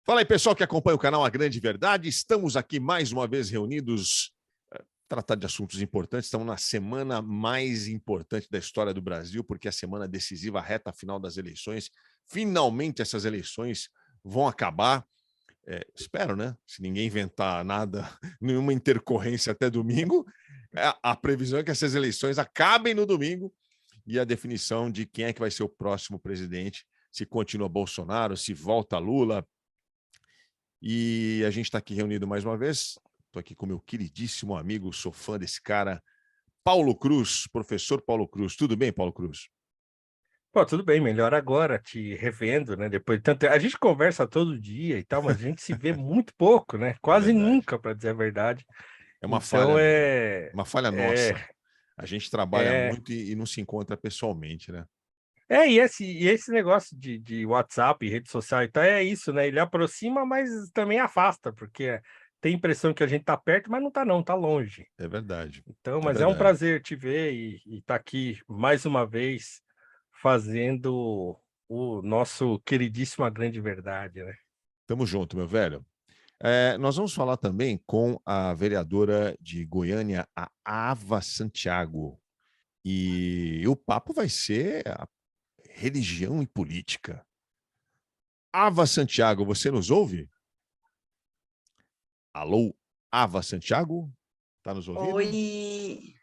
Fala aí, pessoal que acompanha o canal A Grande Verdade. Estamos aqui mais uma vez reunidos para tratar de assuntos importantes. Estamos na semana mais importante da história do Brasil, porque é a semana decisiva, a reta final das eleições. Finalmente essas eleições vão acabar. Espero, né? Se ninguém inventar nada, nenhuma intercorrência até domingo, a previsão é que essas eleições acabem no domingo e a definição de quem é que vai ser o próximo presidente, se continua Bolsonaro, se volta Lula. E a gente está aqui reunido mais uma vez. Estou aqui com meu queridíssimo amigo, sou fã desse cara, Paulo Cruz, professor Paulo Cruz. Tudo bem, Paulo Cruz? Pô, tudo bem, melhor agora, te revendo, né? Depois de tanto. A gente conversa todo dia e tal, mas a gente se vê muito pouco, né? É Quase verdade. nunca, para dizer a verdade. É Então uma falha nossa. A gente trabalha é, muito e não se encontra pessoalmente, né? e esse negócio de WhatsApp, rede social e tal, é isso, né? Ele aproxima, mas também afasta, porque tem a impressão que a gente tá perto, mas não tá não, tá longe. É verdade. Então, É mas é um verdade. prazer te ver e estar aqui mais uma vez fazendo o nosso queridíssimo A Grande Verdade, né? Tamo junto, meu velho. Nós vamos falar também com a vereadora de Goiânia, a Ava Santiago. E o papo vai ser a religião e política. Ava Santiago, você nos ouve? Alô, Ava Santiago? Tá nos ouvindo? Oi,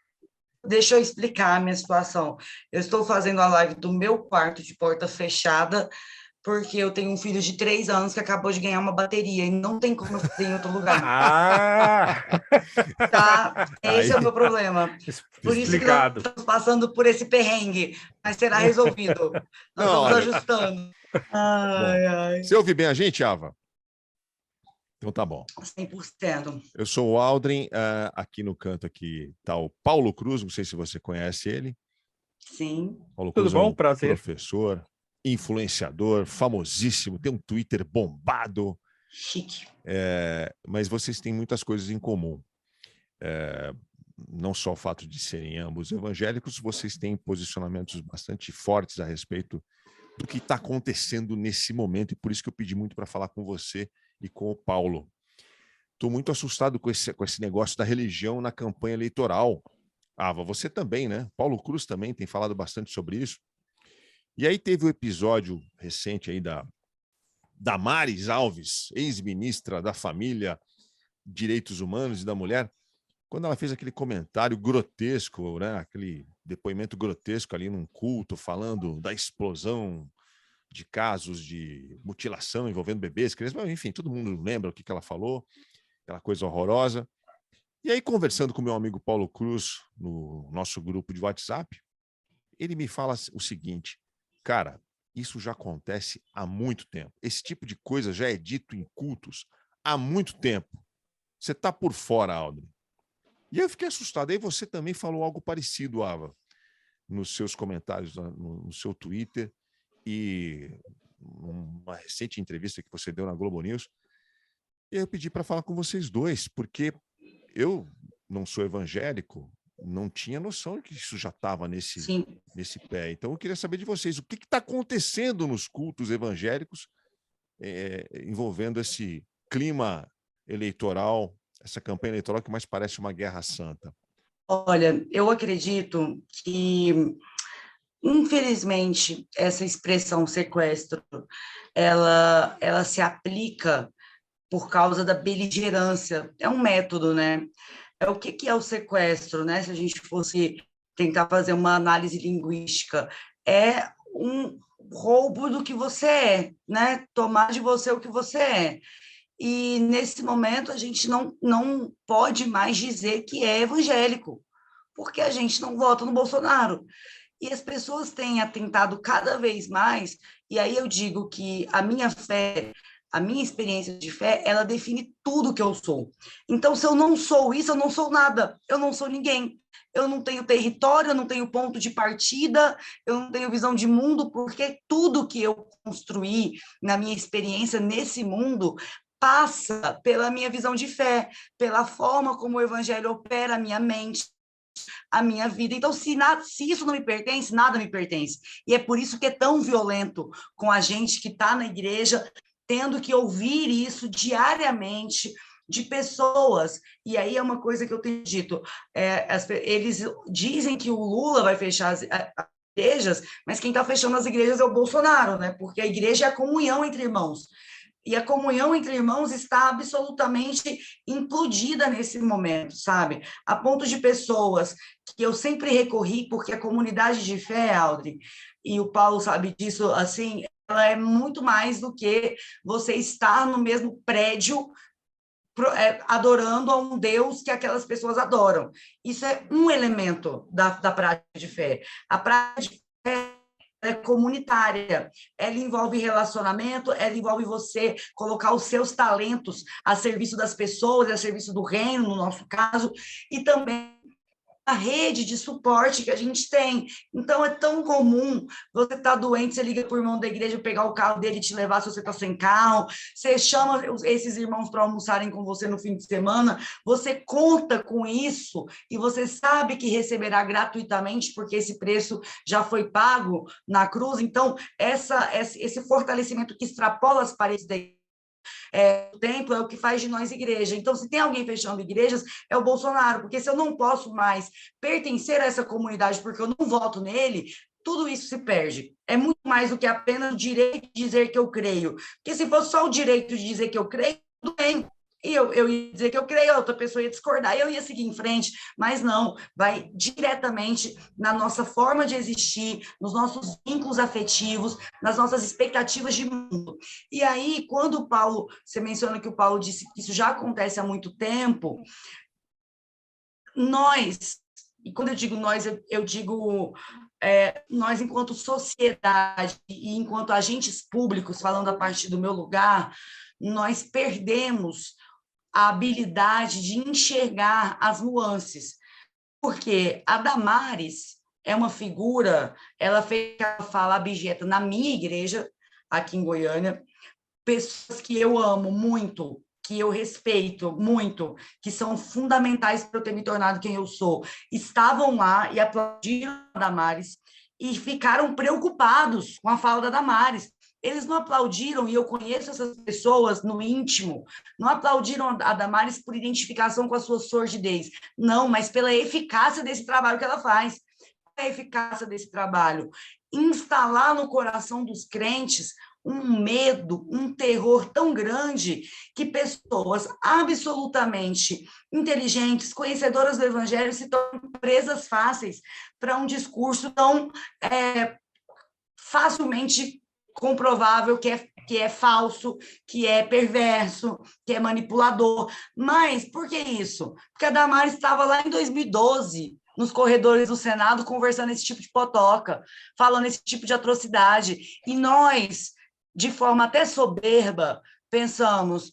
deixa eu explicar a minha situação. Eu estou fazendo a live do meu quarto de porta fechada, porque eu tenho um filho de 3 anos que acabou de ganhar uma bateria e não tem como eu fazer em outro lugar, Ah, tá? Esse Aí, é o meu problema. Por isso que nós explicado. estamos passando por esse perrengue, mas será resolvido. Nós não, estamos olha, ajustando. bom. Ai, ai, Você ouve bem a gente, Ava? Então tá bom. 100%. Eu sou o Aldrin, aqui no canto aqui tá o Paulo Cruz, não sei se você conhece ele. Sim. Paulo Tudo Cruz é bom? um Prazer. professor, influenciador, famosíssimo, tem um Twitter bombado, Chique. mas vocês têm muitas coisas em comum. Não só o fato de serem ambos evangélicos, vocês têm posicionamentos bastante fortes a respeito do que está acontecendo nesse momento, e por isso que eu pedi muito para falar com você e com o Paulo. Estou muito assustado com esse negócio da religião na campanha eleitoral. Ava, você também, né? Paulo Cruz também tem falado bastante sobre isso. E aí teve o episódio recente aí da Damares Alves, ex-ministra da Família, Direitos Humanos e da Mulher, quando ela fez aquele comentário grotesco, né? Aquele depoimento grotesco ali num culto, falando da explosão de casos de mutilação envolvendo bebês, crianças, enfim, todo mundo lembra o que ela falou, aquela coisa horrorosa. E aí, conversando com meu amigo Paulo Cruz, no nosso grupo de WhatsApp, ele me fala o seguinte, cara, isso já acontece há muito tempo. Esse tipo de coisa já é dito em cultos há muito tempo. Você está por fora, Aldrin. E eu fiquei assustado. Aí você também falou algo parecido, Ava, nos seus comentários, no seu Twitter e numa recente entrevista que você deu na Globo News. E aí eu pedi para falar com vocês dois, porque eu não sou evangélico, não tinha noção de que isso já estava Sim. nesse pé. Então eu queria saber de vocês, o que está acontecendo nos cultos evangélicos envolvendo esse clima eleitoral, essa campanha eleitoral que mais parece uma guerra santa. Olha, eu acredito que infelizmente, essa expressão sequestro, ela se aplica por causa da beligerância. É um método, né? O que é o sequestro, né? Se a gente fosse tentar fazer uma análise linguística, é um roubo do que você é, né? Tomar de você o que você é. E, nesse momento, a gente não pode mais dizer que é evangélico, porque a gente não vota no Bolsonaro. E as pessoas têm atentado cada vez mais, e aí eu digo que a minha fé, a minha experiência de fé, ela define tudo que eu sou. Então, se eu não sou isso, eu não sou nada, eu não sou ninguém. Eu não tenho território, eu não tenho ponto de partida, eu não tenho visão de mundo, porque tudo que eu construí na minha experiência nesse mundo passa pela minha visão de fé, pela forma como o evangelho opera a minha mente, a minha vida. Então, se isso não me pertence, nada me pertence. E é por isso que é tão violento com a gente que está na igreja, tendo que ouvir isso diariamente de pessoas. E aí é uma coisa que eu tenho dito, eles dizem que o Lula vai fechar as igrejas, mas quem está fechando as igrejas é o Bolsonaro, né? Porque a igreja é a comunhão entre irmãos. E a comunhão entre irmãos está absolutamente implodida nesse momento, sabe? A ponto de pessoas que eu sempre recorri, porque a comunidade de fé, Audrey, e o Paulo sabe disso, assim, ela é muito mais do que você estar no mesmo prédio adorando a um Deus que aquelas pessoas adoram. Isso é um elemento da prática de fé. A prática de fé é comunitária, ela envolve relacionamento, ela envolve você colocar os seus talentos a serviço das pessoas, a serviço do reino, no nosso caso, e também a rede de suporte que a gente tem. Então, é tão comum, você tá doente, você liga para o irmão da igreja pegar o carro dele e te levar se você está sem carro, você chama esses irmãos para almoçarem com você no fim de semana, você conta com isso e você sabe que receberá gratuitamente, porque esse preço já foi pago na cruz. Então, esse fortalecimento que extrapola as paredes da igreja, o templo é o que faz de nós igreja. Então, se tem alguém fechando igrejas, é o Bolsonaro, porque se eu não posso mais pertencer a essa comunidade porque eu não voto nele, tudo isso se perde. É muito mais do que apenas o direito de dizer que eu creio. Porque se fosse só o direito de dizer que eu creio, tudo bem. E eu ia dizer que eu creio, a outra pessoa ia discordar, e eu ia seguir em frente, mas não, vai diretamente na nossa forma de existir, nos nossos vínculos afetivos, nas nossas expectativas de mundo. E aí, quando o Paulo, você menciona que o Paulo disse que isso já acontece há muito tempo, nós, e quando eu digo nós, eu digo nós enquanto sociedade e enquanto agentes públicos, falando a partir do meu lugar, nós perdemos a habilidade de enxergar as nuances, porque a Damares é uma figura, ela fez a fala abjeta na minha igreja, aqui em Goiânia, pessoas que eu amo muito, que eu respeito muito, que são fundamentais para eu ter me tornado quem eu sou, estavam lá e aplaudiram a Damares e ficaram preocupados com a fala da Damares. Eles não aplaudiram, e eu conheço essas pessoas no íntimo, não aplaudiram a Damares por identificação com a sua sordidez, não, mas pela eficácia desse trabalho que ela faz. A eficácia desse trabalho, instalar no coração dos crentes um medo, um terror tão grande que pessoas absolutamente inteligentes, conhecedoras do evangelho, se tornam presas fáceis para um discurso tão facilmente comprovável que é falso, que é perverso, que é manipulador. Mas por que isso? Porque a Damares estava lá em 2012, nos corredores do Senado, conversando esse tipo de potoca, falando esse tipo de atrocidade. E nós, de forma até soberba, pensamos,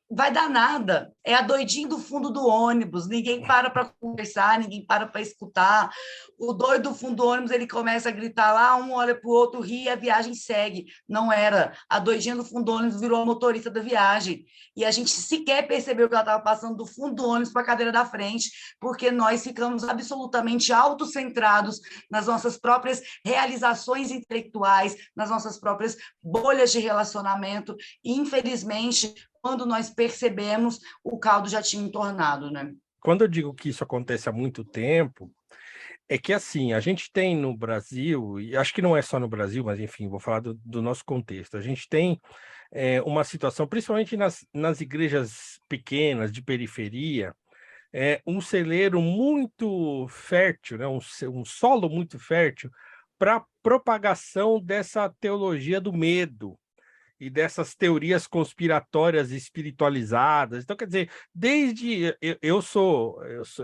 vai dar nada, é a doidinha do fundo do ônibus, ninguém para conversar, ninguém para escutar, o doido do fundo do ônibus, ele começa a gritar lá, um olha para o outro, ri e a viagem segue. Não era, a doidinha do fundo do ônibus virou a motorista da viagem, e a gente sequer percebeu que ela estava passando do fundo do ônibus para a cadeira da frente, porque nós ficamos absolutamente autocentrados nas nossas próprias realizações intelectuais, nas nossas próprias bolhas de relacionamento, e infelizmente quando nós percebemos, o caldo já tinha entornado, né? Quando eu digo que isso acontece há muito tempo, é que, assim, a gente tem no Brasil, e acho que não é só no Brasil, mas, enfim, vou falar do nosso contexto. A gente tem uma situação, principalmente nas igrejas pequenas, de periferia, um celeiro muito fértil, né? Um solo muito fértil para propagação dessa teologia do medo, e dessas teorias conspiratórias espiritualizadas. Então, quer dizer, desde eu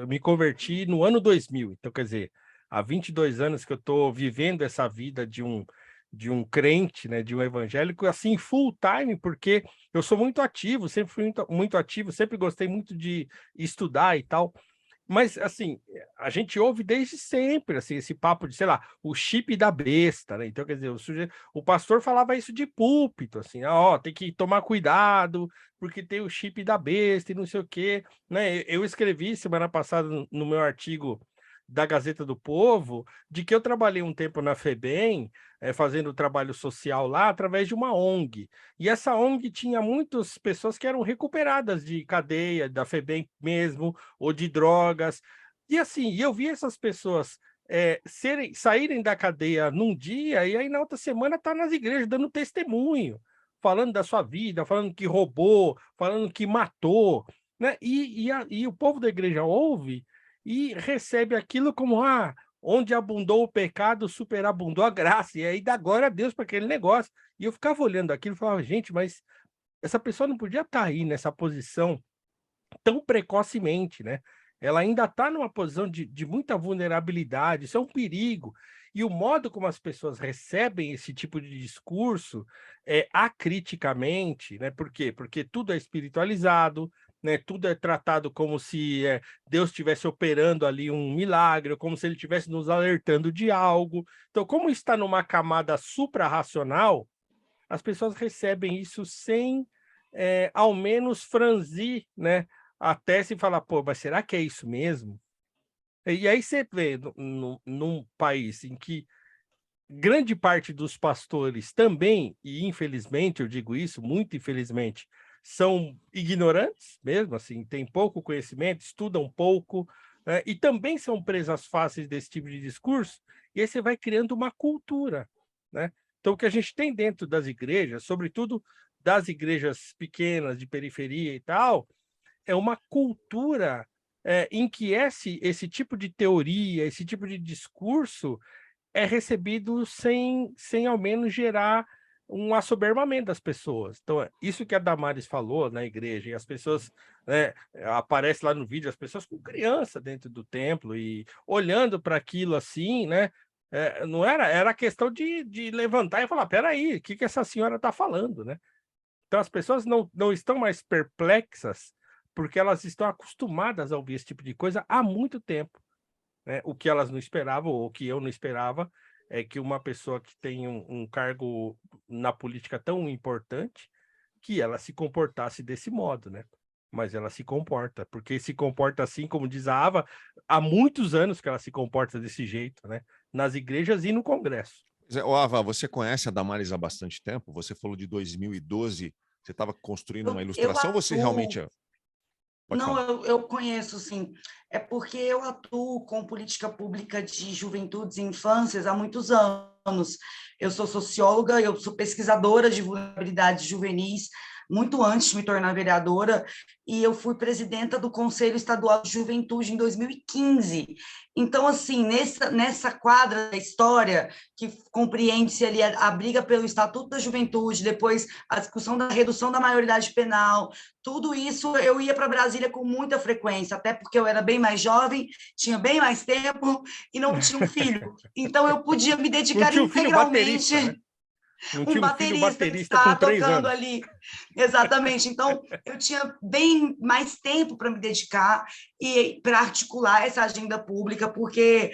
me converti no ano 2000, então, quer dizer, há 22 anos que eu estou vivendo essa vida de um crente, né, de um evangélico, assim, full time, porque eu sou muito ativo, sempre fui muito ativo, sempre gostei muito de estudar e tal. Mas, assim, a gente ouve desde sempre, assim, esse papo de, sei lá, o chip da besta, né? Então, quer dizer, o pastor falava isso de púlpito, assim, ó, tem que tomar cuidado, porque tem o chip da besta e não sei o quê, né? Eu escrevi semana passada no meu artigo da Gazeta do Povo, de que eu trabalhei um tempo na FEBEM, fazendo trabalho social lá, através de uma ONG. E essa ONG tinha muitas pessoas que eram recuperadas de cadeia, da FEBEM mesmo, ou de drogas. E assim, eu vi essas pessoas saírem da cadeia num dia, e aí na outra semana tá nas igrejas dando testemunho, falando da sua vida, falando que roubou, falando que matou, né? E o povo da igreja ouve e recebe aquilo como onde abundou o pecado, superabundou a graça, e aí dá glória a Deus para aquele negócio. E eu ficava olhando aquilo e falava, gente, mas essa pessoa não podia estar aí nessa posição tão precocemente, né? Ela ainda está numa posição de muita vulnerabilidade, isso é um perigo. E o modo como as pessoas recebem esse tipo de discurso acriticamente, né? Por quê? Porque tudo é espiritualizado, né? Tudo é tratado como se Deus estivesse operando ali um milagre, ou como se ele estivesse nos alertando de algo. Então, como está numa camada suprarracional, as pessoas recebem isso sem, ao menos, franzir, né, a testa e falar, pô, mas será que é isso mesmo? E aí você vê, num país em que grande parte dos pastores também, e infelizmente eu digo isso, muito infelizmente, são ignorantes mesmo, assim, têm pouco conhecimento, estudam pouco, né, e também são presas fáceis desse tipo de discurso, e aí você vai criando uma cultura, né? Então, o que a gente tem dentro das igrejas, sobretudo das igrejas pequenas, de periferia e tal, é uma cultura em que esse tipo de teoria, esse tipo de discurso é recebido sem ao menos gerar um assoberbamento das pessoas. Então, isso que a Damares falou na igreja, e as pessoas, né, aparece lá no vídeo, as pessoas com criança dentro do templo e olhando para aquilo assim, né? Não era questão de levantar e falar, peraí, o que essa senhora está falando, né? Então, as pessoas não estão mais perplexas porque elas estão acostumadas a ouvir esse tipo de coisa há muito tempo, né? O que elas não esperavam, ou o que eu não esperava, é que uma pessoa que tem um cargo na política tão importante, que ela se comportasse desse modo, né? Mas ela se comporta, porque se comporta assim, como diz a Ava, há muitos anos que ela se comporta desse jeito, né? Nas igrejas e no Congresso. Ava, você conhece a Damares há bastante tempo? Você falou de 2012, você estava construindo uma Eu ilustração, você realmente... atuo. Pode Não, falar. eu conheço, sim. É porque eu atuo com política pública de juventudes e infâncias há muitos anos. Eu sou socióloga, eu sou pesquisadora de vulnerabilidades juvenis, muito antes de me tornar vereadora, e eu fui presidenta do Conselho Estadual de Juventude em 2015. Então, assim, nessa quadra da história, que compreende-se ali a briga pelo Estatuto da Juventude, depois a discussão da redução da maioridade penal, tudo isso eu ia para Brasília com muita frequência, até porque eu era bem mais jovem, tinha bem mais tempo e não tinha um filho. Então, eu podia me Não dedicar tinha um filho integralmente. baterista, né? Não Um tinha um filho baterista que baterista com está 3 tocando anos. ali. Exatamente. Então, eu tinha bem mais tempo para me dedicar e para articular essa agenda pública, porque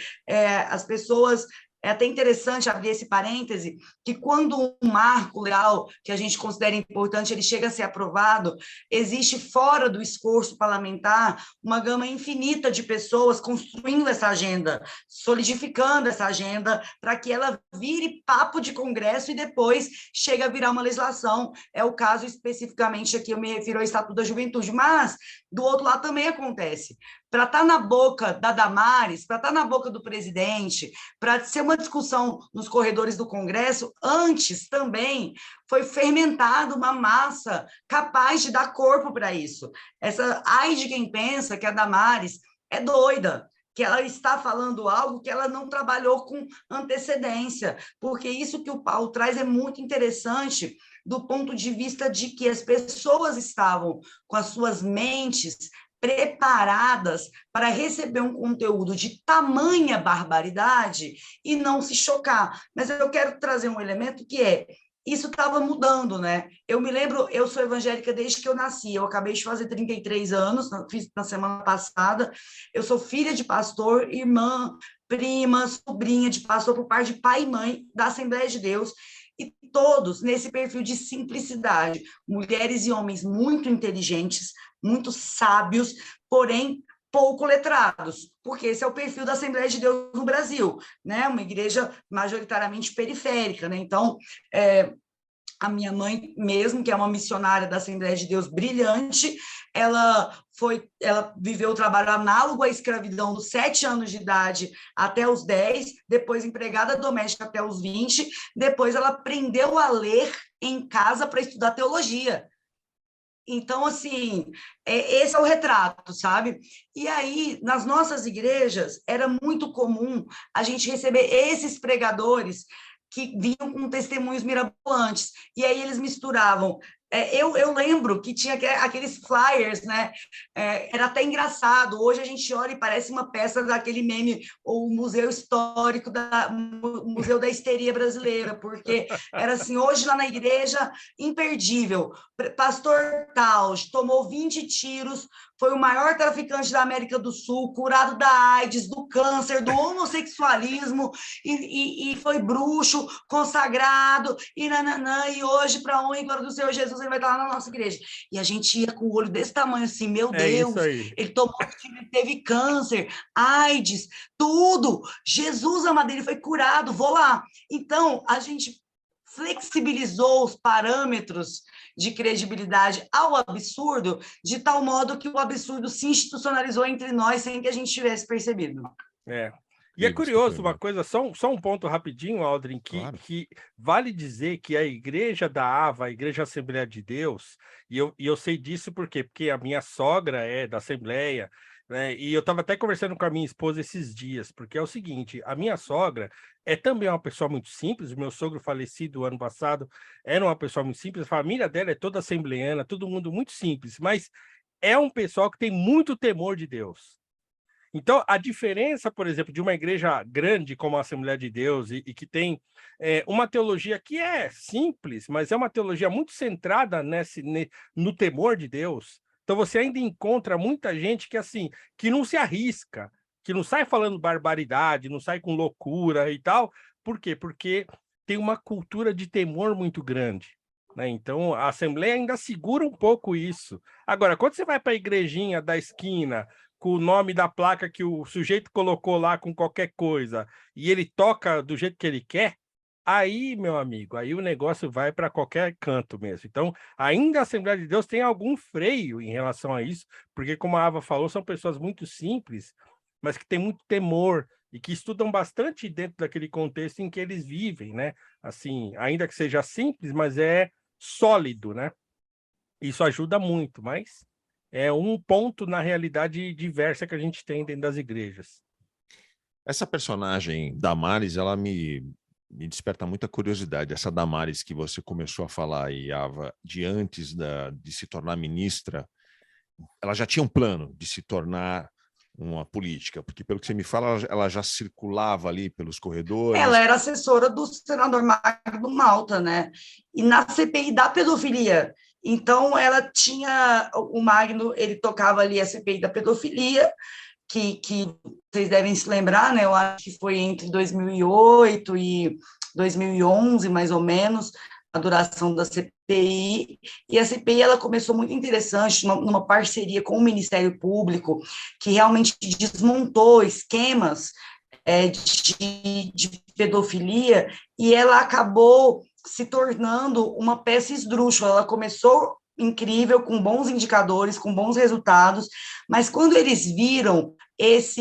as pessoas... É até interessante abrir esse parêntese, que quando um marco legal que a gente considera importante, ele chega a ser aprovado, existe fora do esforço parlamentar uma gama infinita de pessoas construindo essa agenda, solidificando essa agenda, para que ela vire papo de Congresso e depois chegue a virar uma legislação. É o caso especificamente aqui, eu me refiro ao Estatuto da Juventude, mas do outro lado também acontece. Para estar na boca da Damares, para estar na boca do presidente, para ser uma discussão nos corredores do Congresso, antes também foi fermentada uma massa capaz de dar corpo para isso. Ai de quem pensa que a Damares é doida, que ela está falando algo que ela não trabalhou com antecedência, porque isso que o Paulo traz é muito interessante do ponto de vista de que as pessoas estavam com as suas mentes preparadas para receber um conteúdo de tamanha barbaridade e não se chocar. Mas eu quero trazer um elemento que isso estava mudando, né? Eu me lembro, eu sou evangélica desde que eu nasci, eu acabei de fazer 33 anos, fiz na semana passada, eu sou filha de pastor, irmã, prima, sobrinha de pastor por parte de pai e mãe da Assembleia de Deus, e todos nesse perfil de simplicidade, mulheres e homens muito inteligentes, muito sábios, porém pouco letrados, porque esse é o perfil da Assembleia de Deus no Brasil, né? Uma igreja majoritariamente periférica, né? Então, a minha mãe mesmo, que é uma missionária da Assembleia de Deus brilhante, ela viveu o trabalho análogo à escravidão dos 7 anos de idade até os 10, depois empregada doméstica até os 20, depois ela aprendeu a ler em casa para estudar teologia. Então, assim, esse é o retrato, sabe? E aí, nas nossas igrejas, era muito comum a gente receber esses pregadores que vinham com testemunhos mirabolantes. E aí eles misturavam. Eu lembro que tinha aqueles flyers, né? Era até engraçado. Hoje a gente olha e parece uma peça daquele meme, o Museu Histórico, o Museu da Histeria Brasileira, porque era assim, hoje lá na igreja, imperdível. Pastor Tausch tomou 20 tiros, foi o maior traficante da América do Sul, curado da AIDS, do câncer, do homossexualismo, e foi bruxo, consagrado, e nananã, e hoje, para a honra e glória do Senhor Jesus, ele vai estar lá na nossa igreja. E a gente ia com o olho desse tamanho, assim, meu Deus, ele tomou, ele teve câncer, AIDS, tudo. Jesus, amado, ele foi curado, vou lá. Então, a gente flexibilizou os parâmetros de credibilidade ao absurdo, de tal modo que o absurdo se institucionalizou entre nós sem que a gente tivesse percebido. E é curioso uma coisa, só um ponto rapidinho, Aldrin, Claro. que vale dizer que a igreja da AVA, a Igreja Assembleia de Deus, e eu sei disso por quê? Porque a minha sogra é da Assembleia, né? E eu estava até conversando com a minha esposa esses dias, porque é o seguinte, a minha sogra é também uma pessoa muito simples, o meu sogro falecido ano passado era uma pessoa muito simples, a família dela é toda assembleiana, todo mundo muito simples, mas é um pessoal que tem muito temor de Deus. Então, a diferença, por exemplo, de uma igreja grande como a Assembleia de Deus e que tem uma teologia que é simples, mas é uma teologia muito centrada no temor de Deus. Então, você ainda encontra muita gente que, assim, que não se arrisca, que não sai falando barbaridade, não sai com loucura e tal. Por quê? Porque tem uma cultura de temor muito grande, né? Então, a Assembleia ainda segura um pouco isso. Agora, quando você vai para a igrejinha da esquina, com o nome da placa que o sujeito colocou lá com qualquer coisa, e ele toca do jeito que ele quer, aí, meu amigo, aí o negócio vai para qualquer canto mesmo. Então, ainda a Assembleia de Deus tem algum freio em relação a isso, porque, como a Ava falou, são pessoas muito simples, mas que têm muito temor e que estudam bastante dentro daquele contexto em que eles vivem, né? Assim, ainda que seja simples, mas é sólido, né? Isso ajuda muito, mas é um ponto na realidade diversa que a gente tem dentro das igrejas. Essa personagem Damares, ela me desperta muita curiosidade. Essa Damares que você começou a falar aí, Ava, de antes de se tornar ministra, ela já tinha um plano de se tornar uma política, porque pelo que você me fala, ela já circulava ali pelos corredores. Ela era assessora do senador Magno Malta, né? E na CPI da pedofilia. Então, ela tinha... O Magno, ele tocava ali a CPI da pedofilia, que vocês devem se lembrar, né? Eu acho que foi entre 2008 e 2011, mais ou menos, a duração da CPI, e a CPI ela começou muito interessante, numa parceria com o Ministério Público, que realmente desmontou esquemas de pedofilia, e ela acabou se tornando uma peça esdrúxula. Ela começou incrível, com bons indicadores, com bons resultados, mas quando eles viram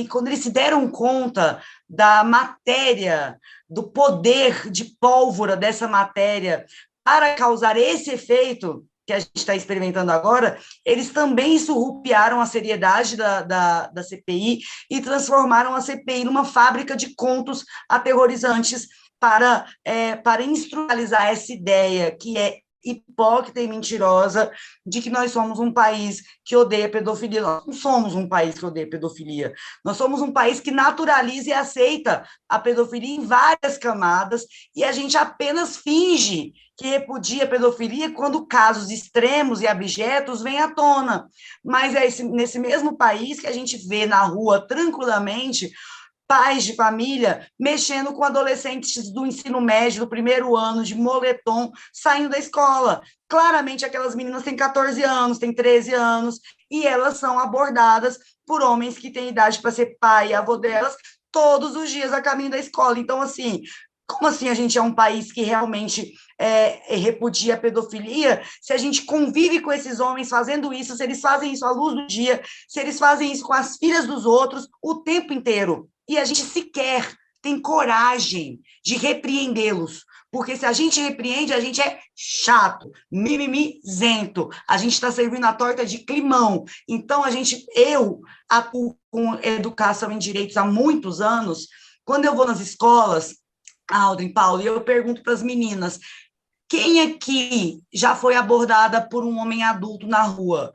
quando eles se deram conta da matéria, do poder de pólvora dessa matéria para causar esse efeito que a gente está experimentando agora, eles também surrupiaram a seriedade da CPI e transformaram a CPI numa fábrica de contos aterrorizantes para instrumentalizar essa ideia que é hipócrita e mentirosa de que nós somos um país que odeia pedofilia. Nós não somos um país que odeia pedofilia. Nós somos um país que naturaliza e aceita a pedofilia em várias camadas, e a gente apenas finge que repudia a pedofilia quando casos extremos e abjetos vêm à tona. Mas é nesse mesmo país que a gente vê na rua tranquilamente pais de família mexendo com adolescentes do ensino médio, do primeiro ano, de moletom, saindo da escola. Claramente, aquelas meninas têm 14 anos, têm 13 anos, e elas são abordadas por homens que têm idade para ser pai e avô delas todos os dias a caminho da escola. Então, assim, como assim a gente é um país que realmente repudia a pedofilia, se a gente convive com esses homens fazendo isso, se eles fazem isso à luz do dia, se eles fazem isso com as filhas dos outros o tempo inteiro, e a gente sequer tem coragem de repreendê-los, porque se a gente repreende, a gente é chato, mimimizento, a gente está servindo a torta de climão. Então, eu atuo com educação em direitos há muitos anos. Quando eu vou nas escolas, Aldrin, Paulo, e eu pergunto para as meninas, quem aqui já foi abordada por um homem adulto na rua?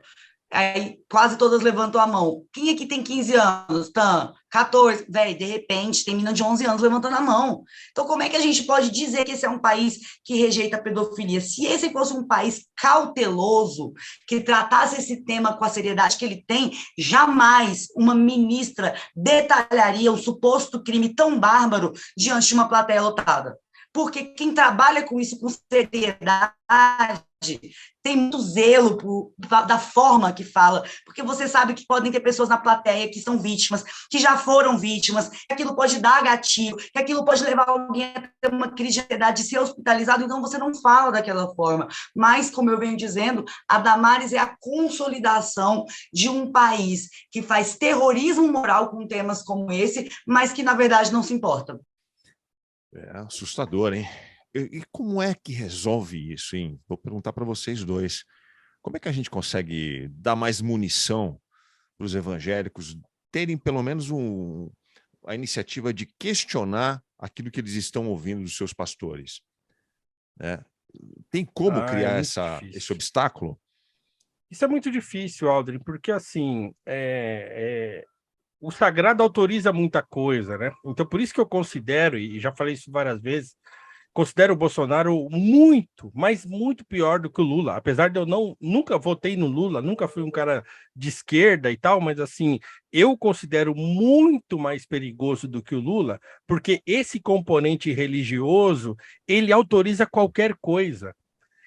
Aí quase todas levantam a mão. Quem aqui tem 15 anos? 14. Véi, de repente, tem menina de 11 anos levantando a mão. Então, como é que a gente pode dizer que esse é um país que rejeita a pedofilia? Se esse fosse um país cauteloso, que tratasse esse tema com a seriedade que ele tem, jamais uma ministra detalharia o suposto crime tão bárbaro diante de uma plateia lotada. Porque quem trabalha com isso com seriedade tem muito zelo da forma que fala, porque você sabe que podem ter pessoas na plateia que são vítimas, que já foram vítimas, que aquilo pode dar gatilho, que aquilo pode levar alguém a ter uma crise de ansiedade, de ser hospitalizado, então você não fala daquela forma. Mas, como eu venho dizendo, a Damares é a consolidação de um país que faz terrorismo moral com temas como esse, mas que, na verdade, não se importa. É assustador, hein? E como é que resolve isso, hein? Vou perguntar para vocês dois. Como é que a gente consegue dar mais munição para os evangélicos terem pelo menos a iniciativa de questionar aquilo que eles estão ouvindo dos seus pastores? Tem como criar esse obstáculo? Isso é muito difícil, Aldrin, porque assim, o sagrado autoriza muita coisa, né? Então, por isso que eu considero, e já falei isso várias vezes, considero o Bolsonaro muito, mas muito pior do que o Lula. Apesar de eu nunca votei no Lula, nunca fui um cara de esquerda e tal, mas assim, eu considero muito mais perigoso do que o Lula, porque esse componente religioso, ele autoriza qualquer coisa.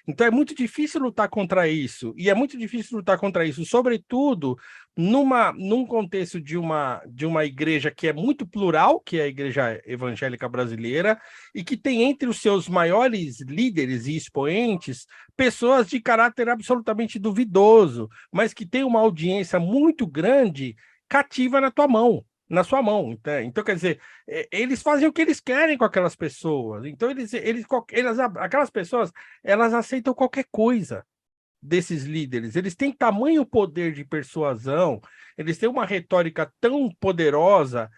Então é muito difícil lutar contra isso, e é muito difícil lutar contra isso, sobretudo num contexto de uma igreja que é muito plural, que é a Igreja Evangélica Brasileira, e que tem entre os seus maiores líderes e expoentes pessoas de caráter absolutamente duvidoso, mas que tem uma audiência muito grande cativa na sua mão. Então, quer dizer, eles fazem o que eles querem com aquelas pessoas. Então, aquelas pessoas, elas aceitam qualquer coisa desses líderes. Eles têm tamanho poder de persuasão, eles têm uma retórica tão poderosa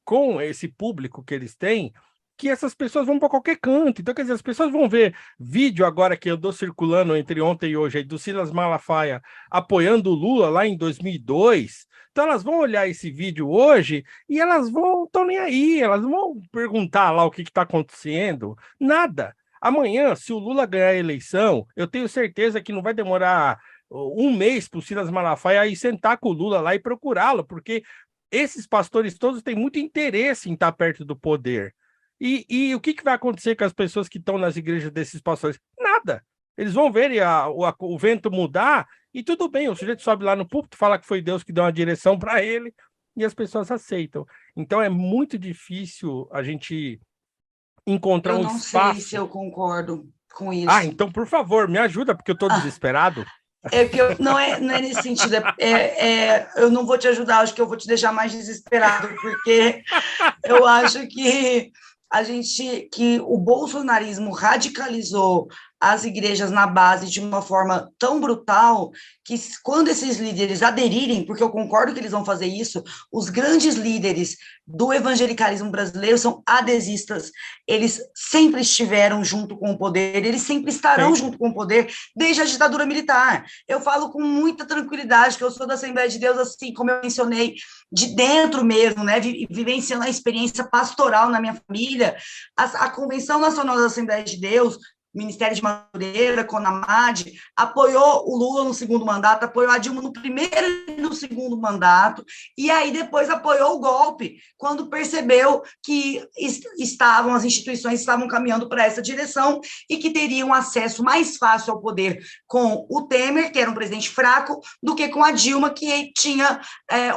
com esse público que eles têm, que essas pessoas vão para qualquer canto. Então, quer dizer, as pessoas vão ver vídeo agora que andou circulando entre ontem e hoje, aí, do Silas Malafaia apoiando o Lula lá em 2002. Então elas vão olhar esse vídeo hoje e elas estão nem aí, elas vão perguntar lá o que está acontecendo. Nada. Amanhã, se o Lula ganhar a eleição, eu tenho certeza que não vai demorar um mês para o Silas Malafaia ir sentar com o Lula lá e procurá-lo, porque esses pastores todos têm muito interesse em estar perto do poder. E o que vai acontecer com as pessoas que estão nas igrejas desses pastores? Nada. Eles vão ver o vento mudar e tudo bem, o sujeito sobe lá no púlpito, fala que foi Deus que deu uma direção para ele e as pessoas aceitam. Então é muito difícil a gente encontrar um espaço. Eu não sei se eu concordo com isso. Então, por favor, me ajuda, porque eu estou desesperado. Não é nesse sentido. Eu não vou te ajudar, acho que eu vou te deixar mais desesperado, porque eu acho que o bolsonarismo radicalizou as igrejas na base de uma forma tão brutal que quando esses líderes aderirem, porque eu concordo que eles vão fazer isso, os grandes líderes do evangelicalismo brasileiro são adesistas, eles sempre estiveram junto com o poder, eles sempre estarão junto com o poder desde a ditadura militar. Eu falo com muita tranquilidade que eu sou da Assembleia de Deus, assim como eu mencionei, de dentro mesmo, né, vivenciando a experiência pastoral na minha família. A Convenção Nacional da Assembleia de Deus Ministério de Madureira, CONAMAD, apoiou o Lula no segundo mandato, apoiou a Dilma no primeiro e no segundo mandato, e aí depois apoiou o golpe, quando percebeu que as instituições estavam caminhando para essa direção e que teriam acesso mais fácil ao poder com o Temer, que era um presidente fraco, do que com a Dilma, que tinha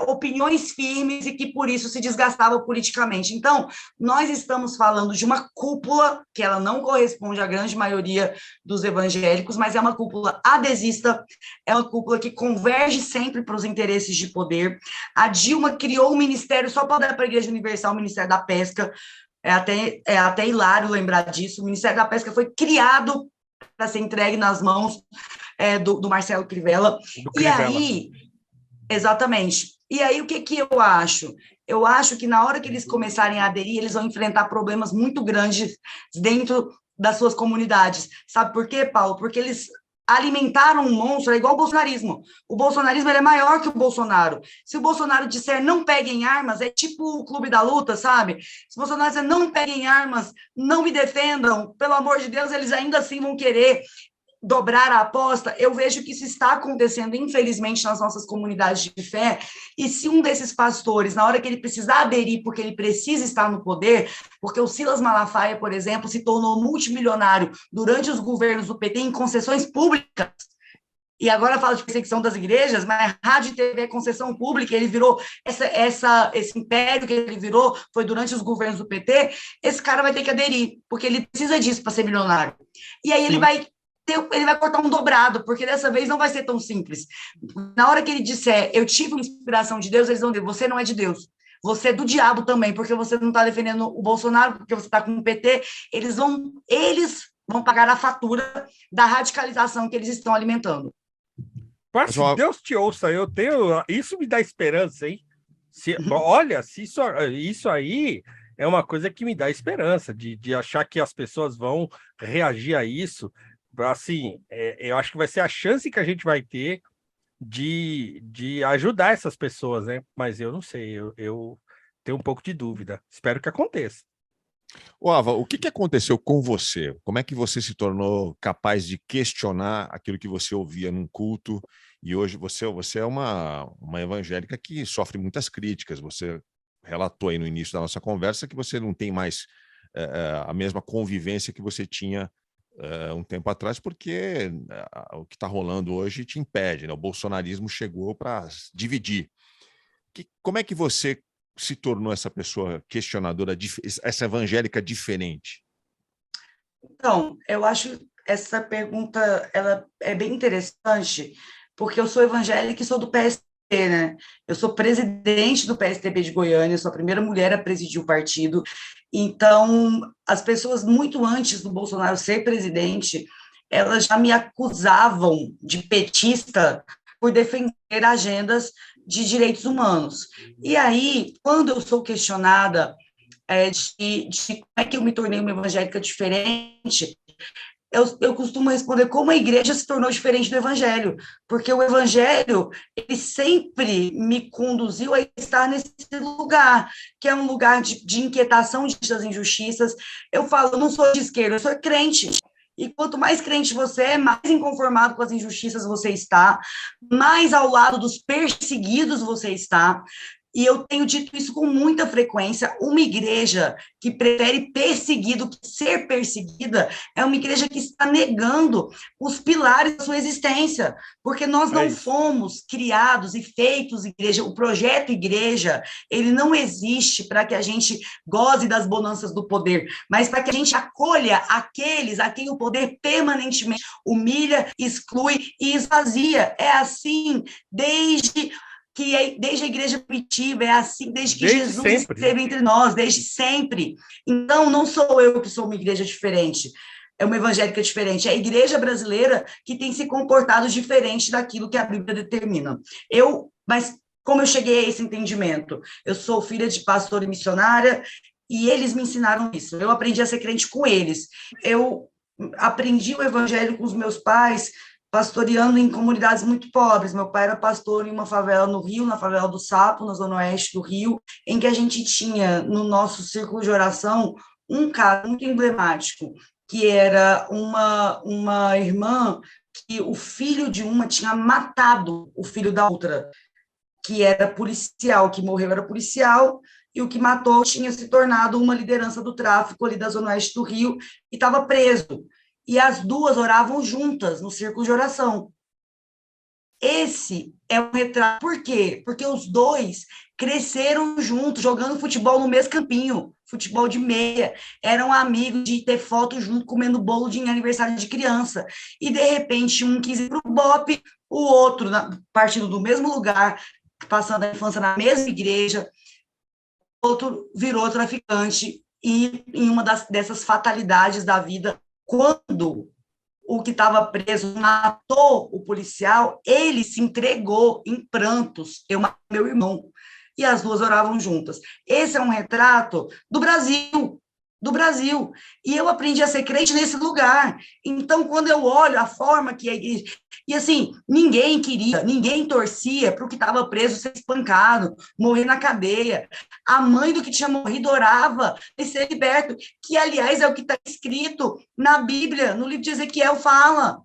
opiniões firmes e que por isso se desgastava politicamente. Então, nós estamos falando de uma cúpula, que ela não corresponde à grande maioria dos evangélicos, mas é uma cúpula adesista, é uma cúpula que converge sempre para os interesses de poder. A Dilma criou um ministério só para dar para a Igreja Universal, o Ministério da Pesca. É até hilário lembrar disso. O Ministério da Pesca foi criado para ser entregue nas mãos do Marcelo Crivella. E aí, exatamente. E aí, o que eu acho? Eu acho que na hora que eles começarem a aderir, eles vão enfrentar problemas muito grandes dentro das suas comunidades. Sabe por quê, Paulo? Porque eles alimentaram um monstro, é igual o bolsonarismo. O bolsonarismo ele é maior que o Bolsonaro. Se o Bolsonaro disser não peguem armas, é tipo o clube da luta, sabe? Se o Bolsonaro disser não peguem armas, não me defendam, pelo amor de Deus, eles ainda assim vão querer dobrar a aposta. Eu vejo que isso está acontecendo, infelizmente, nas nossas comunidades de fé, e se um desses pastores, na hora que ele precisar aderir, porque ele precisa estar no poder, porque o Silas Malafaia, por exemplo, se tornou multimilionário durante os governos do PT em concessões públicas, e agora fala de perseguição das igrejas, mas rádio e TV é concessão pública, ele virou, esse império que ele virou foi durante os governos do PT, esse cara vai ter que aderir, porque ele precisa disso para ser milionário. E aí ele vai cortar um dobrado, porque dessa vez não vai ser tão simples. Na hora que ele disser, eu tive uma inspiração de Deus, eles vão dizer, você não é de Deus, você é do diabo também, porque você não está defendendo o Bolsonaro, porque você está com o PT, eles vão pagar a fatura da radicalização que eles estão alimentando. Mas, se Deus te ouça, isso me dá esperança, hein? Olha, se isso aí é uma coisa que me dá esperança, de achar que as pessoas vão reagir a isso. Assim, eu acho que vai ser a chance que a gente vai ter de ajudar essas pessoas, né? Mas eu não sei, eu tenho um pouco de dúvida. Espero que aconteça. Ava, o que aconteceu com você? Como é que você se tornou capaz de questionar aquilo que você ouvia num culto? E hoje você é uma evangélica que sofre muitas críticas. Você relatou aí no início da nossa conversa que você não tem mais a mesma convivência que você tinha um tempo atrás, porque o que está rolando hoje te impede, né? O bolsonarismo chegou para dividir. Como é que você se tornou essa pessoa questionadora, essa evangélica diferente? Então, eu acho essa pergunta ela é bem interessante, porque eu sou evangélica e sou do PSDB, né? Eu sou presidente do PSDB de Goiânia, sou a primeira mulher a presidir o partido. Então, as pessoas, muito antes do Bolsonaro ser presidente, elas já me acusavam de petista por defender agendas de direitos humanos. E aí, quando eu sou questionada de como é que eu me tornei uma evangélica diferente, eu costumo responder como a igreja se tornou diferente do evangelho, porque o evangelho, ele sempre me conduziu a estar nesse lugar, que é um lugar de inquietação das injustiças. Eu falo, eu não sou de esquerda, eu sou crente. E quanto mais crente você é, mais inconformado com as injustiças você está, mais ao lado dos perseguidos você está. E eu tenho dito isso com muita frequência, uma igreja que prefere perseguir do que ser perseguida é uma igreja que está negando os pilares da sua existência, porque nós não fomos criados e feitos igreja, o projeto igreja, ele não existe para que a gente goze das bonanças do poder, mas para que a gente acolha aqueles a quem o poder permanentemente humilha, exclui e esvazia. É assim desde a igreja primitiva, é assim desde que Jesus esteve entre nós, desde sempre. Então, não sou eu que sou uma igreja diferente, é uma evangélica diferente, é a igreja brasileira que tem se comportado diferente daquilo que a Bíblia determina. Mas como eu cheguei a esse entendimento? Eu sou filha de pastor e missionária, e eles me ensinaram isso. Eu aprendi a ser crente com eles. Eu aprendi o evangelho com os meus pais, pastoreando em comunidades muito pobres. Meu pai era pastor em uma favela no Rio, na favela do Sapo, na zona oeste do Rio, em que a gente tinha, no nosso círculo de oração, um cara muito emblemático, que era uma irmã que o filho de uma tinha matado o filho da outra, que era policial, que morreu era policial, e o que matou tinha se tornado uma liderança do tráfico ali da Zona Oeste do Rio, e estava preso. E as duas oravam juntas, no círculo de oração. Esse é um retrato. Por quê? Porque os dois cresceram juntos, jogando futebol no mesmo campinho, futebol de meia, eram amigos de ter foto junto, comendo bolo de aniversário de criança. E, de repente, um quis ir para o BOPE, o outro, partindo do mesmo lugar, passando a infância na mesma igreja, o outro virou traficante. E, em uma dessas fatalidades da vida, quando o que estava preso matou o policial, ele se entregou em prantos. Eu matei meu irmão. E as duas oravam juntas. Esse é um retrato do Brasil, do Brasil. E eu aprendi a ser crente nesse lugar. Então, quando eu olho a forma que a igreja... E assim, ninguém queria, ninguém torcia para o que estava preso ser espancado, morrer na cadeia. A mãe do que tinha morrido orava e ser liberto, que, aliás, é o que está escrito na Bíblia, no livro de Ezequiel, fala,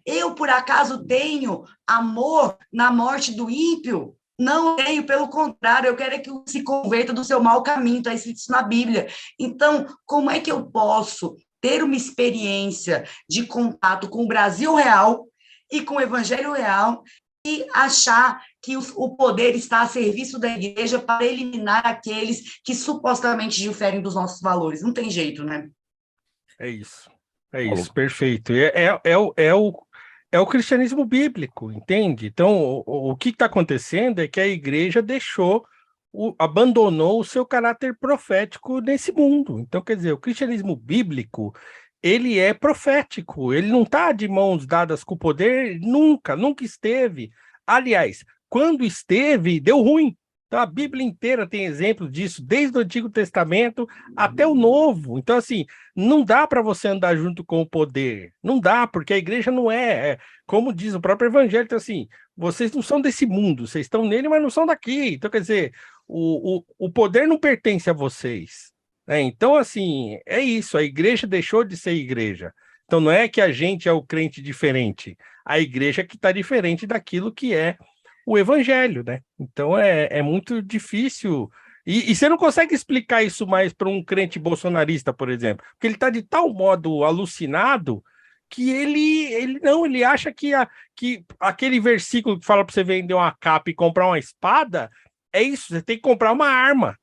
eu, por acaso, tenho amor na morte do ímpio? Não tenho, pelo contrário, eu quero é que se converta do seu mau caminho, está escrito isso na Bíblia. Então, como é que eu posso ter uma experiência de contato com o Brasil real e com o Evangelho real e achar que o poder está a serviço da igreja para eliminar aqueles que supostamente diferem dos nossos valores? Não tem jeito, né? É isso, perfeito. É o cristianismo bíblico, entende? Então, o que está acontecendo é que a igreja abandonou o seu caráter profético nesse mundo. Então, quer dizer, o cristianismo bíblico, ele é profético, ele não está de mãos dadas com o poder, nunca esteve. Aliás, quando esteve, deu ruim. Então, a Bíblia inteira tem exemplo disso, desde o Antigo Testamento até o Novo. Então, assim, não dá para você andar junto com o poder. Não dá, porque a igreja não como diz o próprio Evangelho, então, assim, vocês não são desse mundo, vocês estão nele, mas não são daqui. Então, quer dizer, o poder não pertence a vocês. Né? Então, assim, é isso, a igreja deixou de ser igreja. Então, não é que a gente é o crente diferente, a igreja que está diferente daquilo que é o evangelho, né? Então é muito difícil. E você não consegue explicar isso mais para um crente bolsonarista, por exemplo, porque ele está de tal modo alucinado que ele acha que aquele versículo que fala para você vender uma capa e comprar uma espada, é isso, você tem que comprar uma arma,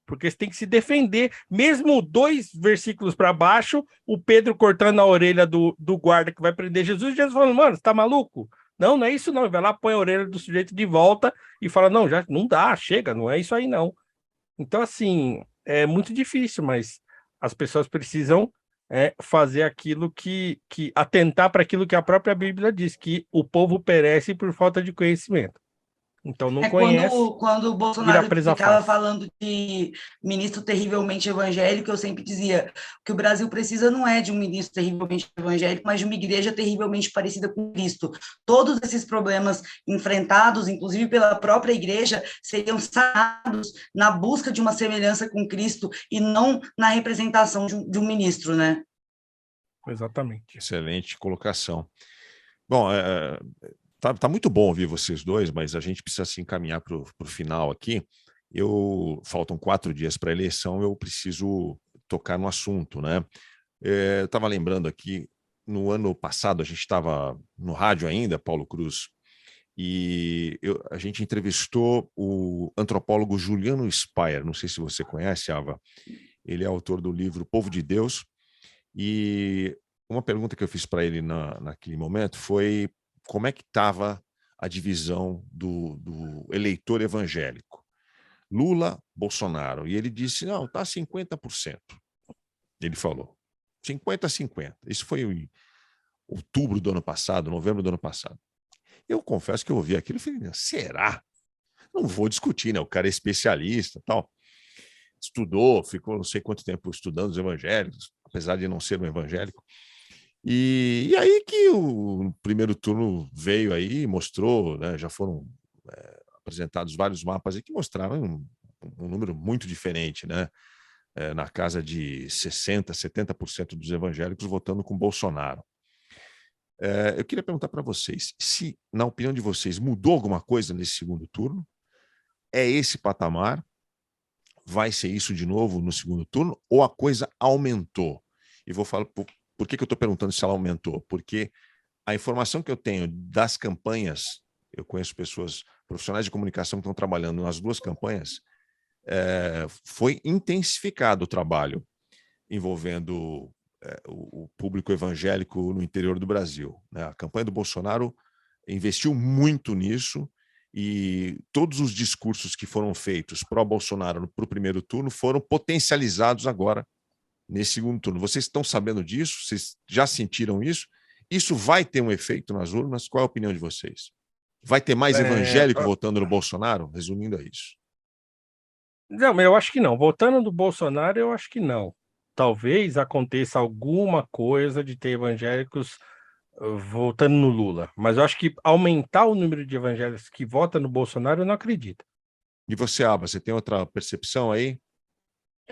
porque você tem que se defender. Mesmo 2 versículos para baixo, o Pedro cortando a orelha do guarda que vai prender Jesus, Jesus falando, mano, você tá maluco? Não é isso não. Ele vai lá, põe a orelha do sujeito de volta e fala, não, já não dá, chega, não é isso aí não. Então, assim, é muito difícil, mas as pessoas precisam fazer aquilo atentar para aquilo que a própria Bíblia diz, que o povo perece por falta de conhecimento. Então, não conhece, quando o vira Bolsonaro presa ficava fácil. falando de ministro terrivelmente evangélico, eu sempre dizia que o Brasil precisa não é de um ministro terrivelmente evangélico, mas de uma igreja terrivelmente parecida com Cristo. Todos esses problemas enfrentados, inclusive pela própria igreja, seriam sanados na busca de uma semelhança com Cristo e não na representação de um ministro, né? Exatamente. Excelente colocação. Bom, tá muito bom ouvir vocês dois, mas a gente precisa se encaminhar para o final aqui. Faltam 4 dias para a eleição, eu preciso tocar no assunto, né? Eu estava lembrando aqui, no ano passado, a gente estava no rádio ainda, Paulo Cruz, e a gente entrevistou o antropólogo Juliano Speyer, não sei se você conhece, Ava. Ele é autor do livro Povo de Deus, e uma pergunta que eu fiz para ele naquele momento foi como é que estava a divisão do eleitor evangélico. Lula, Bolsonaro. E ele disse, não, está 50%. Ele falou, 50-50. Isso foi em outubro do ano passado, novembro do ano passado. Eu confesso que eu ouvi aquilo e falei, será? Não vou discutir, né? O cara é especialista, tal. Estudou, ficou não sei quanto tempo estudando os evangélicos, apesar de não ser um evangélico. E aí que o primeiro turno veio aí, mostrou, né, já foram apresentados vários mapas aí que mostraram um número muito diferente, né? na casa de 60%, 70% dos evangélicos votando com Bolsonaro. Eu queria perguntar para vocês se, na opinião de vocês, mudou alguma coisa nesse segundo turno? É esse patamar? Vai ser isso de novo no segundo turno? Ou a coisa aumentou? E vou falar por que eu estou perguntando se ela aumentou? Porque a informação que eu tenho das campanhas, eu conheço pessoas, profissionais de comunicação que estão trabalhando nas duas campanhas, foi intensificado o trabalho envolvendo o público evangélico no interior do Brasil, né? A campanha do Bolsonaro investiu muito nisso e todos os discursos que foram feitos pró-Bolsonaro para o primeiro turno foram potencializados agora nesse segundo turno. Vocês estão sabendo disso? Vocês já sentiram isso? Isso vai ter um efeito nas urnas? Qual é a opinião de vocês? Vai ter mais evangélico votando no Bolsonaro? Resumindo a isso. Não, eu acho que não. Votando do Bolsonaro, eu acho que não. Talvez aconteça alguma coisa de ter evangélicos votando no Lula, mas eu acho que aumentar o número de evangélicos que votam no Bolsonaro, eu não acredito. E você, Aba, você tem outra percepção aí?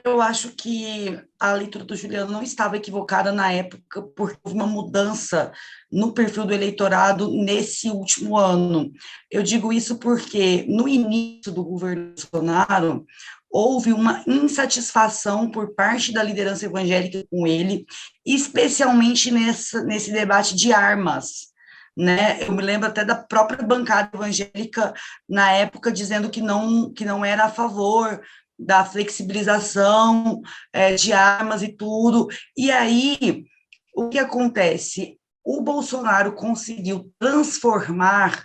Eu acho que a leitura do Juliano não estava equivocada na época, porque houve uma mudança no perfil do eleitorado nesse último ano. Eu digo isso porque, no início do governo Bolsonaro, houve uma insatisfação por parte da liderança evangélica com ele, especialmente nesse debate de armas. Né? Eu me lembro até da própria bancada evangélica, na época, dizendo que não era a favor da flexibilização de armas e tudo. E aí, o que acontece? O Bolsonaro conseguiu transformar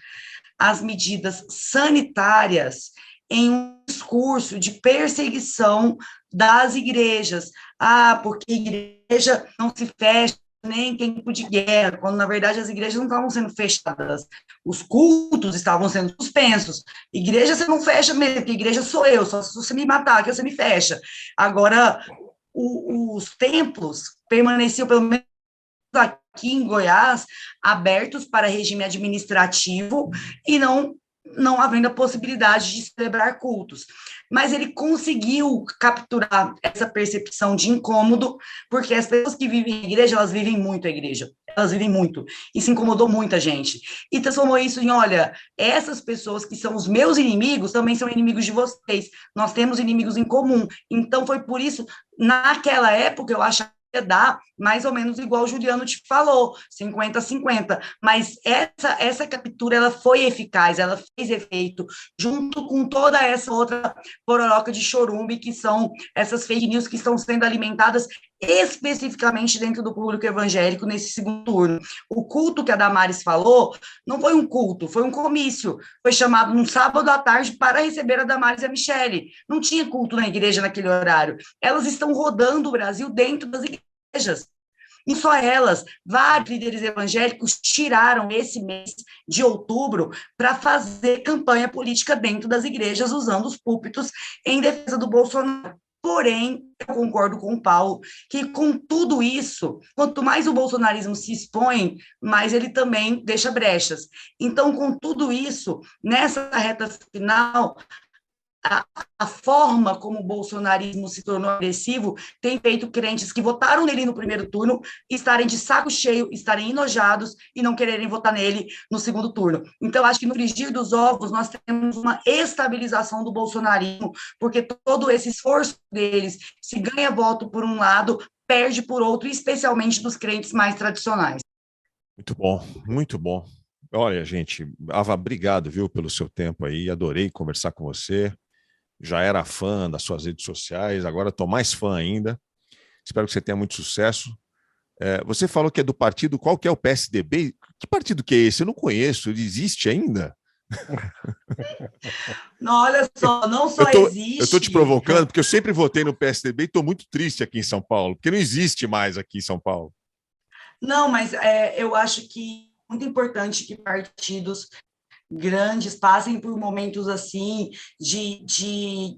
as medidas sanitárias em um discurso de perseguição das igrejas. Porque igreja não se fecha nem em tempo de guerra, quando, na verdade, as igrejas não estavam sendo fechadas. Os cultos estavam sendo suspensos. Igreja você não fecha mesmo, porque igreja sou eu, só se você me matar que você me fecha. Agora, os templos permaneciam, pelo menos aqui em Goiás, abertos para regime administrativo e não havendo a possibilidade de celebrar cultos. Mas ele conseguiu capturar essa percepção de incômodo, porque as pessoas que vivem em igreja, elas vivem muito a igreja, elas vivem muito, isso incomodou muita gente, e transformou isso em, olha, essas pessoas que são os meus inimigos, também são inimigos de vocês, nós temos inimigos em comum. Então foi por isso, naquela época, eu acho dar mais ou menos igual o Juliano te falou, 50-50, mas essa captura, ela foi eficaz, ela fez efeito, junto com toda essa outra pororoca de chorume, que são essas fake news que estão sendo alimentadas especificamente dentro do público evangélico nesse segundo turno. O culto que a Damares falou não foi um culto, foi um comício, foi chamado num sábado à tarde para receber a Damares e a Michele. Não tinha culto na igreja naquele horário. Elas estão rodando o Brasil dentro das igrejas. E só elas, vários líderes evangélicos tiraram esse mês de outubro para fazer campanha política dentro das igrejas, usando os púlpitos em defesa do Bolsonaro. Porém, eu concordo com o Paulo, que com tudo isso, quanto mais o bolsonarismo se expõe, mais ele também deixa brechas. Então, com tudo isso, nessa reta final, a forma como o bolsonarismo se tornou agressivo tem feito crentes que votaram nele no primeiro turno estarem de saco cheio, estarem enojados e não quererem votar nele no segundo turno. Então, acho que no frigir dos ovos nós temos uma estabilização do bolsonarismo, porque todo esse esforço deles, se ganha voto por um lado, perde por outro, especialmente dos crentes mais tradicionais. Muito bom, muito bom. Olha, gente, Ava, obrigado, viu, pelo seu tempo aí, adorei conversar com você. Já era fã das suas redes sociais, agora estou mais fã ainda. Espero que você tenha muito sucesso. Você falou que é do partido, qual que é o PSDB? Que partido que é esse? Eu não conheço, ele existe ainda? Não, olha só, não só existe... Eu estou te provocando, porque eu sempre votei no PSDB e estou muito triste aqui em São Paulo, porque não existe mais aqui em São Paulo. Não, mas eu acho que é muito importante que partidos grandes passem por momentos assim de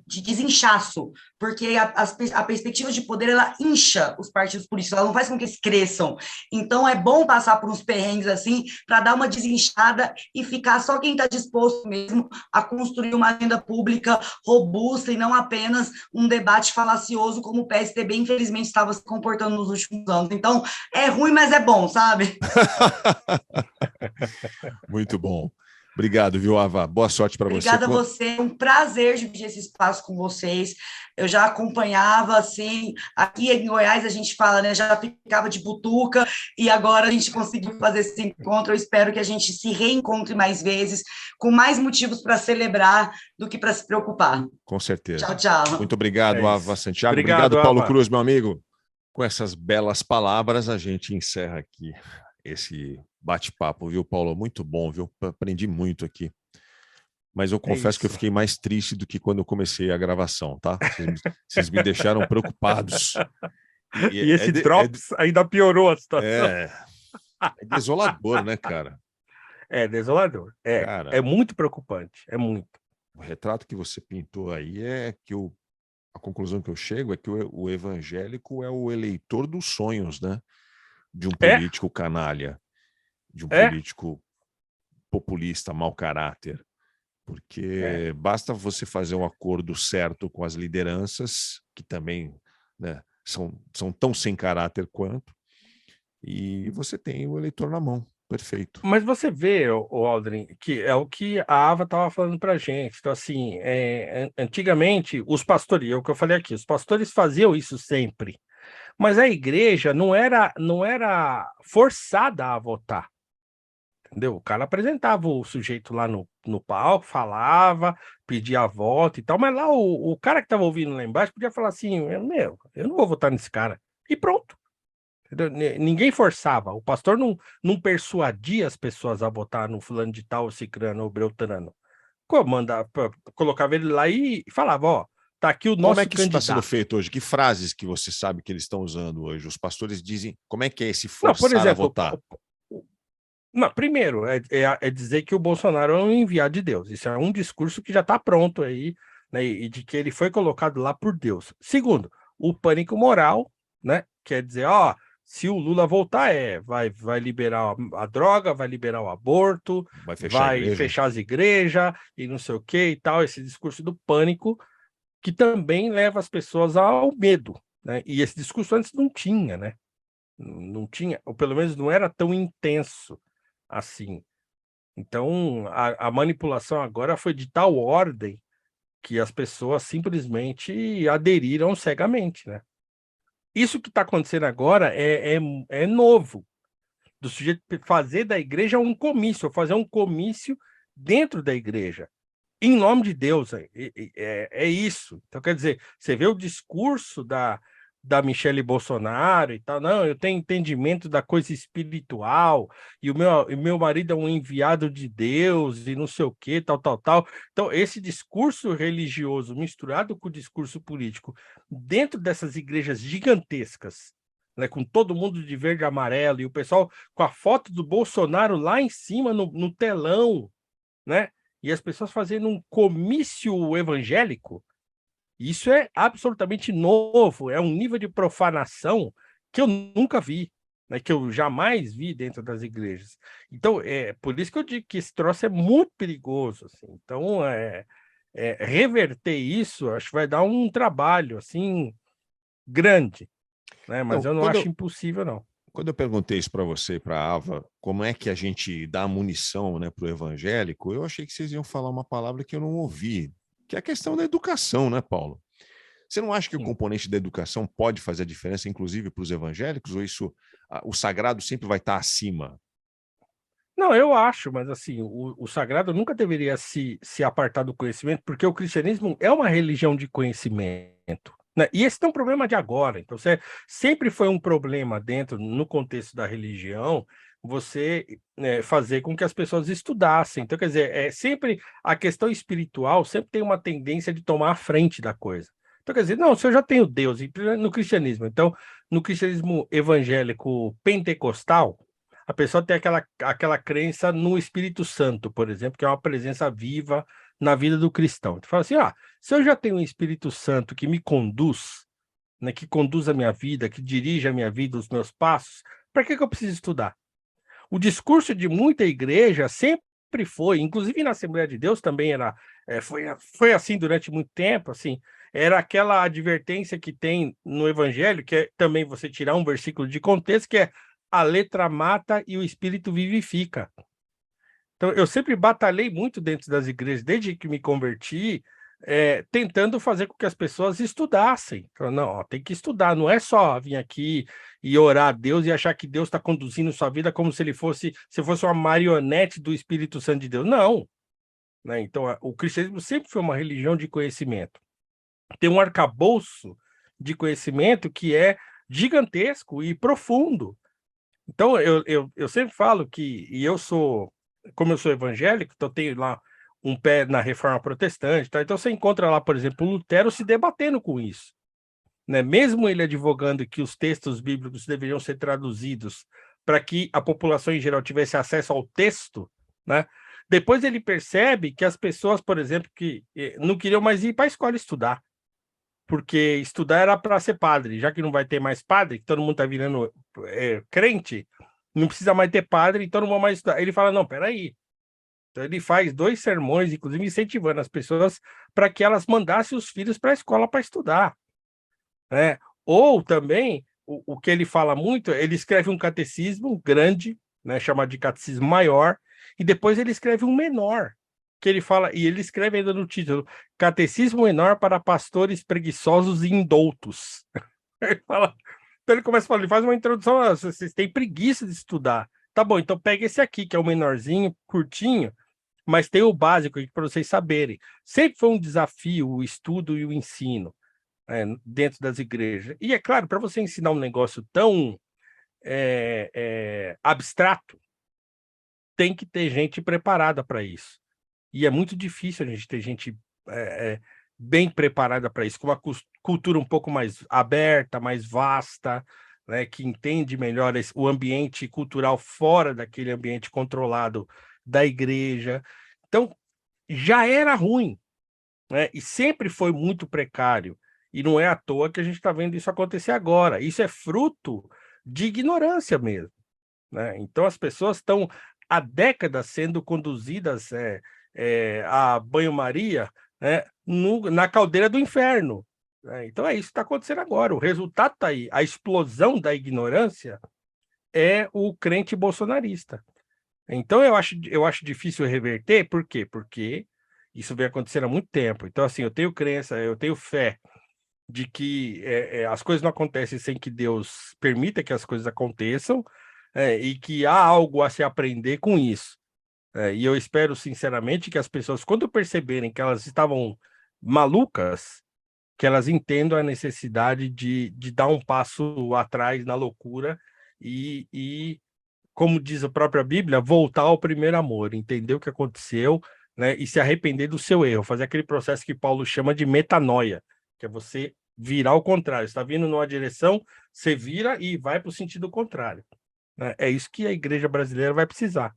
desinchaço, porque a perspectiva de poder ela incha os partidos políticos, ela não faz com que eles cresçam. Então é bom passar por uns perrengues assim para dar uma desinchada e ficar só quem está disposto mesmo a construir uma agenda pública robusta e não apenas um debate falacioso como o PSDB infelizmente estava se comportando nos últimos anos. Então é ruim, mas é bom, sabe? Muito bom. Obrigado, viu, Ava? Boa sorte para você. Obrigada a você, é um prazer dividir esse espaço com vocês. Eu já acompanhava, assim, aqui em Goiás a gente fala, né, já ficava de butuca, e agora a gente conseguiu fazer esse encontro. Eu espero que a gente se reencontre mais vezes, com mais motivos para celebrar do que para se preocupar. Com certeza. Tchau, tchau. Muito obrigado, Ava Santiago. Obrigado, Paulo Ava. Cruz, meu amigo. Com essas belas palavras, a gente encerra aqui esse bate-papo, viu, Paulo? Muito bom, viu? Aprendi muito aqui. Mas eu confesso que eu fiquei mais triste do que quando eu comecei a gravação, tá? Vocês me deixaram preocupados. E esse Drops ainda piorou a situação. É desolador, né, cara? É desolador. Cara, É muito preocupante. É muito. O retrato que você pintou aí é que a conclusão que eu chego é que o evangélico é o eleitor dos sonhos, né? De um político canalha, de um político populista, mau caráter. Porque basta você fazer um acordo certo com as lideranças, que também, né, são tão sem caráter quanto, e você tem o eleitor na mão. Perfeito. Mas você vê, Aldrin, que é o que a Ava estava falando para a gente. Então, assim, antigamente, os pastores, é o que eu falei aqui, os pastores faziam isso sempre. Mas a igreja não era forçada a votar. Entendeu? O cara apresentava o sujeito lá no palco, falava, pedia voto e tal, mas lá o cara que estava ouvindo lá embaixo podia falar assim, eu não vou votar nesse cara. E pronto. Entendeu? Ninguém forçava. O pastor não persuadia as pessoas a votar no fulano de tal, cicrano ou beltrano. Colocava ele lá e falava, ó, tá aqui o nosso candidato. Como é que isso está sendo feito hoje? Que frases que você sabe que eles estão usando hoje? Os pastores dizem, como é que é esse forçar a votar? Não, primeiro, é dizer que o Bolsonaro é um enviado de Deus. Isso é um discurso que já está pronto aí, né, e de que ele foi colocado lá por Deus. Segundo, o pânico moral, né? Quer dizer, ó, se o Lula voltar, vai liberar a droga, vai liberar o aborto, vai fechar as igrejas e não sei o que e tal, esse discurso do pânico que também leva as pessoas ao medo, né? E esse discurso antes não tinha, né? Não tinha, ou pelo menos não era tão intenso assim. Então, a manipulação agora foi de tal ordem que as pessoas simplesmente aderiram cegamente, né? Isso que está acontecendo agora é novo, do sujeito fazer da igreja um comício, fazer um comício dentro da igreja, em nome de Deus, é isso. Então, quer dizer, você vê o discurso da Michele Bolsonaro e tal, não, eu tenho entendimento da coisa espiritual, e o meu marido é um enviado de Deus, e não sei o que, tal. Então, esse discurso religioso misturado com o discurso político, dentro dessas igrejas gigantescas, né, com todo mundo de verde e amarelo, e o pessoal com a foto do Bolsonaro lá em cima, no telão, né? E as pessoas fazendo um comício evangélico, isso é absolutamente novo, é um nível de profanação que eu nunca vi, né, que eu jamais vi dentro das igrejas. Então, é por isso que eu digo que esse troço é muito perigoso. Assim. Então, reverter isso, acho que vai dar um trabalho assim grande, né? Mas eu não acho impossível, não. Quando eu perguntei isso para você e para a Ava, como é que a gente dá munição, né, para o evangélico, eu achei que vocês iam falar uma palavra que eu não ouvi, que é a questão da educação, né, Paulo? Você não acha que o componente da educação pode fazer a diferença, inclusive para os evangélicos, ou isso, o sagrado sempre vai estar acima? Não, eu acho, mas assim, o sagrado nunca deveria se apartar do conhecimento, porque o cristianismo é uma religião de conhecimento. Né? E esse não é um problema de agora. Então, sempre foi um problema no contexto da religião, você fazer com que as pessoas estudassem. Então, quer dizer, sempre a questão espiritual sempre tem uma tendência de tomar a frente da coisa. Então, quer dizer, não, se eu já tenho Deus no cristianismo, então, no cristianismo evangélico pentecostal, a pessoa tem aquela crença no Espírito Santo, por exemplo, que é uma presença viva na vida do cristão. Tu fala assim, se eu já tenho um Espírito Santo que me conduz, né, que conduz a minha vida, que dirige a minha vida, os meus passos, para que eu preciso estudar? O discurso de muita igreja sempre foi, inclusive na Assembleia de Deus também foi assim durante muito tempo, assim, era aquela advertência que tem no Evangelho, que é também você tirar um versículo de contexto, que é a letra mata e o espírito vivifica. Então, eu sempre batalhei muito dentro das igrejas, desde que me converti, tentando fazer com que as pessoas estudassem. Então, não, tem que estudar, não é só vir aqui e orar a Deus e achar que Deus está conduzindo sua vida como se ele fosse uma marionete do Espírito Santo de Deus. Não. Né? Então, o cristianismo sempre foi uma religião de conhecimento. Tem um arcabouço de conhecimento que é gigantesco e profundo. Então, eu sempre falo que, como eu sou evangélico, então eu tenho lá um pé na reforma protestante, tá? Então você encontra lá, por exemplo, o Lutero se debatendo com isso, né? Mesmo ele advogando que os textos bíblicos deveriam ser traduzidos para que a população em geral tivesse acesso ao texto, né? Depois ele percebe que as pessoas, por exemplo, que não queriam mais ir para a escola estudar, porque estudar era para ser padre, já que não vai ter mais padre, que todo mundo está virando crente, não precisa mais ter padre, então não vou mais estudar. Ele fala, não, peraí. Então ele faz 2 sermões, inclusive incentivando as pessoas para que elas mandassem os filhos para a escola para estudar. Né? Ou também, o que ele fala muito, ele escreve um catecismo grande, né, chamado de catecismo maior, e depois ele escreve um menor, que ele fala, e ele escreve ainda no título, Catecismo Menor para Pastores Preguiçosos e Indoutos. Ele fala, então ele começa a falar, ele faz uma introdução, vocês têm preguiça de estudar. Tá bom, então pega esse aqui, que é o menorzinho, curtinho, mas tem o básico aqui para vocês saberem. Sempre foi um desafio o estudo e o ensino dentro das igrejas. E é claro, para você ensinar um negócio tão abstrato, tem que ter gente preparada para isso. E é muito difícil a gente ter gente bem preparada para isso, com uma cultura um pouco mais aberta, mais vasta, né, que entende melhor o ambiente cultural fora daquele ambiente controlado da igreja. Então, já era ruim, né, e sempre foi muito precário. E não é à toa que a gente está vendo isso acontecer agora. Isso é fruto de ignorância mesmo. Né? Então, as pessoas estão há décadas sendo conduzidas a banho-maria, né, na caldeira do inferno. Né? Então, é isso que está acontecendo agora. O resultado está aí. A explosão da ignorância é o crente bolsonarista. Então, eu acho difícil reverter. Por quê? Porque isso vem acontecendo há muito tempo. Então, assim, eu tenho crença, eu tenho fé de que as coisas não acontecem sem que Deus permita que as coisas aconteçam, e que há algo a se aprender com isso. E eu espero, sinceramente, que as pessoas, quando perceberem que elas estavam malucas, que elas entendam a necessidade de dar um passo atrás na loucura e, como diz a própria Bíblia, voltar ao primeiro amor, entender o que aconteceu, né, e se arrepender do seu erro, fazer aquele processo que Paulo chama de metanoia, que é você virar ao contrário. Você está vindo numa direção, você vira e vai para o sentido contrário. Né? É isso que a igreja brasileira vai precisar.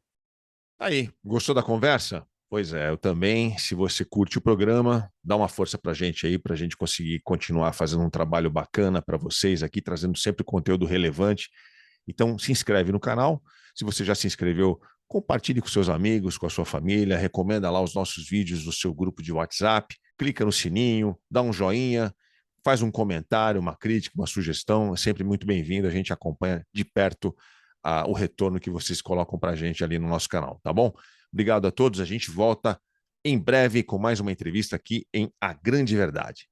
Aí, gostou da conversa? Pois é, eu também. Se você curte o programa, dá uma força para a gente aí, para a gente conseguir continuar fazendo um trabalho bacana para vocês aqui, trazendo sempre conteúdo relevante. Então, se inscreve no canal. Se você já se inscreveu, compartilhe com seus amigos, com a sua família, recomenda lá os nossos vídeos no seu grupo de WhatsApp, clica no sininho, dá um joinha, faz um comentário, uma crítica, uma sugestão, é sempre muito bem-vindo. A gente acompanha de perto o retorno que vocês colocam para a gente ali no nosso canal, tá bom? Obrigado a todos, a gente volta em breve com mais uma entrevista aqui em A Grande Verdade.